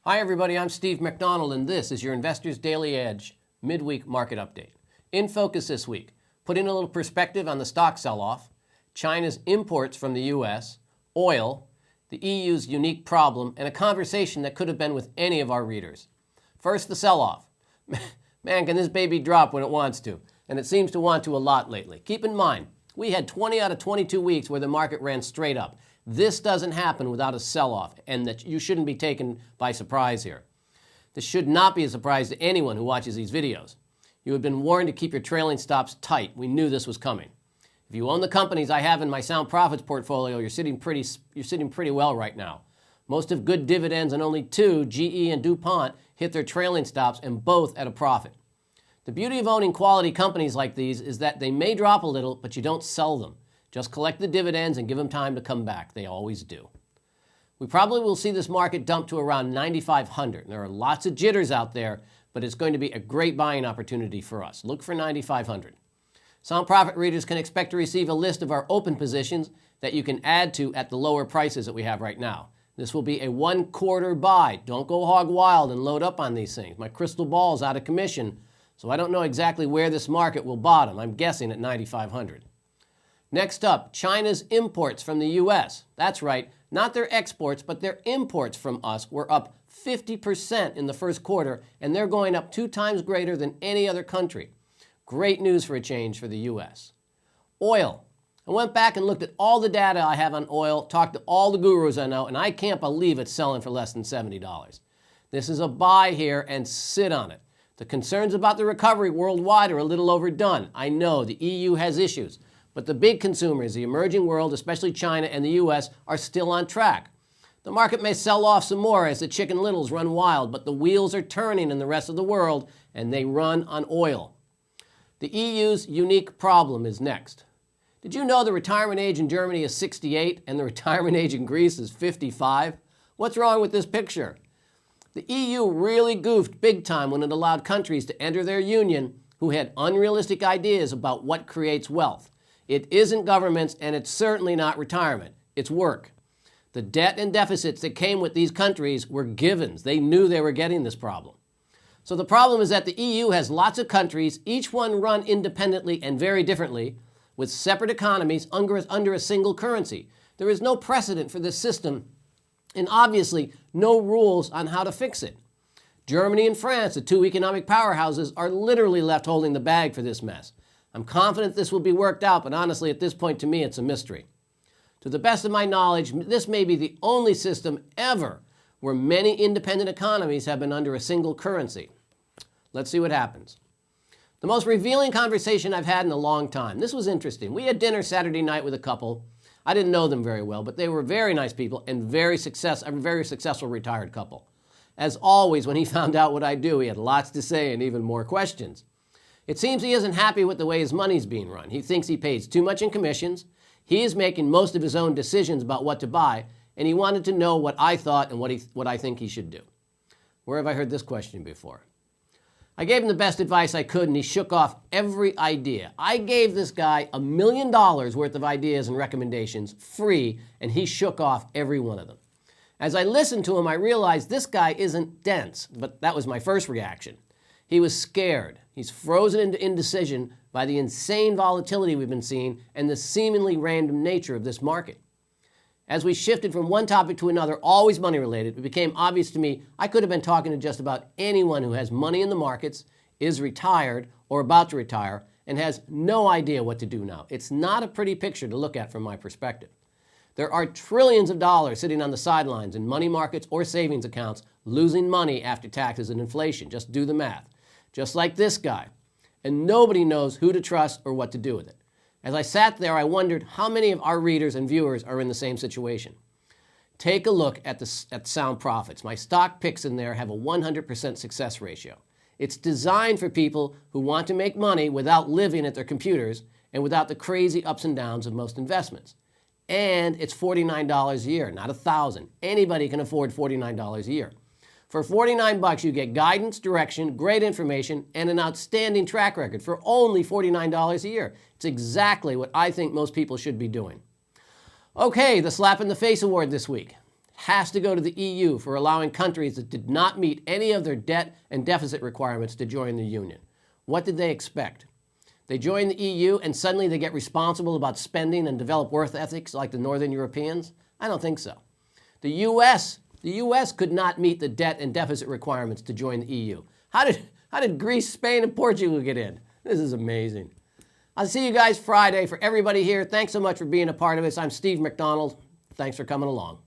Hi everybody, I'm Steve McDonald and this is your Investors Daily Edge midweek market update. In focus this week, putting a little perspective on the stock sell-off, China's imports from the US, oil, the EU's unique problem, and a conversation that could have been with any of our readers. First, the sell-off. Man, can this baby drop when it wants to, and it seems to want to a lot lately. Keep in mind, we had 20 out of 22 weeks where the market ran straight up. This doesn't happen without a sell-off, and that you shouldn't be taken by surprise here. This should not be a surprise to anyone who watches these videos. You have been warned to keep your trailing stops tight. We knew this was coming. If you own the companies I have in my Sound Profits portfolio, you're sitting pretty well right now. Most have good dividends, and only two, GE and DuPont, hit their trailing stops, and both at a profit. The beauty of owning quality companies like these is that they may drop a little, but you don't sell them. Just collect the dividends and give them time to come back. They always do. We probably will see this market dump to around 9,500. There are lots of jitters out there, but it's going to be a great buying opportunity for us. Look for 9,500. Sound Profit readers can expect to receive a list of our open positions that you can add to at the lower prices that we have right now. This will be a one-quarter buy. Don't go hog wild and load up on these things. My crystal ball is out of commission, so I don't know exactly where this market will bottom. I'm guessing at 9,500. Next up, China's imports from the U.S. That's right, not their exports, but their imports from us were up 50% in the first quarter, and they're going up 2 times greater than any other country. Great news for a change for the U.S. Oil. I went back and looked at all the data I have on oil, talked to all the gurus I know, and I can't believe it's selling for less than $70. This is a buy here and sit on it. The concerns about the recovery worldwide are a little overdone. I know the EU has issues. But the big consumers, the emerging world, especially China and the U.S., are still on track. The market may sell off some more as the Chicken Littles run wild, but the wheels are turning in the rest of the world, and they run on oil. The EU's unique problem is next. Did you know the retirement age in Germany is 68 and the retirement age in Greece is 55? What's wrong with this picture? The EU really goofed big time when it allowed countries to enter their union who had unrealistic ideas about what creates wealth. It isn't governments, and it's certainly not retirement. It's work. The debt and deficits that came with these countries were givens. They knew they were getting this problem. So the problem is that the EU has lots of countries, each one run independently and very differently, with separate economies under a single currency. There is no precedent for this system, and obviously no rules on how to fix it. Germany and France, the 2 economic powerhouses, are literally left holding the bag for this mess. I'm confident this will be worked out, but honestly, at this point, to me, it's a mystery. To the best of my knowledge, this may be the only system ever where many independent economies have been under a single currency. Let's see what happens. The most revealing conversation I've had in a long time. This was interesting. We had dinner Saturday night with a couple. I didn't know them very well, but they were very nice people and a very successful retired couple. As always, when he found out what I do, he had lots to say and even more questions. It seems he isn't happy with the way his money's being run. He thinks he pays too much in commissions. He is making most of his own decisions about what to buy, and he wanted to know what I thought and what I think he should do. Where have I heard this question before? I gave him the best advice I could, and he shook off every idea. I gave this guy $1 million worth of ideas and recommendations free, and he shook off every one of them. As I listened to him, I realized this guy isn't dense, but that was my first reaction. He was scared. He's frozen into indecision by the insane volatility we've been seeing and the seemingly random nature of this market. As we shifted from one topic to another, always money related, it became obvious to me I could have been talking to just about anyone who has money in the markets, is retired or about to retire, and has no idea what to do now. It's not a pretty picture to look at from my perspective. There are trillions of dollars sitting on the sidelines in money markets or savings accounts, losing money after taxes and inflation. Just do the math. Just like this guy. And nobody knows who to trust or what to do with it. As I sat there, I wondered how many of our readers and viewers are in the same situation. Take a look at Sound Profits. My stock picks in there have a 100% success ratio. It's designed for people who want to make money without living at their computers and without the crazy ups and downs of most investments. And it's $49 a year, not $1,000. Anybody can afford $49 a year. For $49, you get guidance, direction, great information, and an outstanding track record for only $49 a year. It's exactly what I think most people should be doing. Okay, the Slap in the Face Award this week. has to go to the EU for allowing countries that did not meet any of their debt and deficit requirements to join the Union. What did they expect? They join the EU and suddenly they get responsible about spending and develop work ethics like the Northern Europeans? I don't think so. The U.S. could not meet the debt and deficit requirements to join the EU. How did Greece, Spain, and Portugal get in? This is amazing. I'll see you guys Friday. For everybody here, thanks so much for being a part of this. I'm Steve McDonald. Thanks for coming along.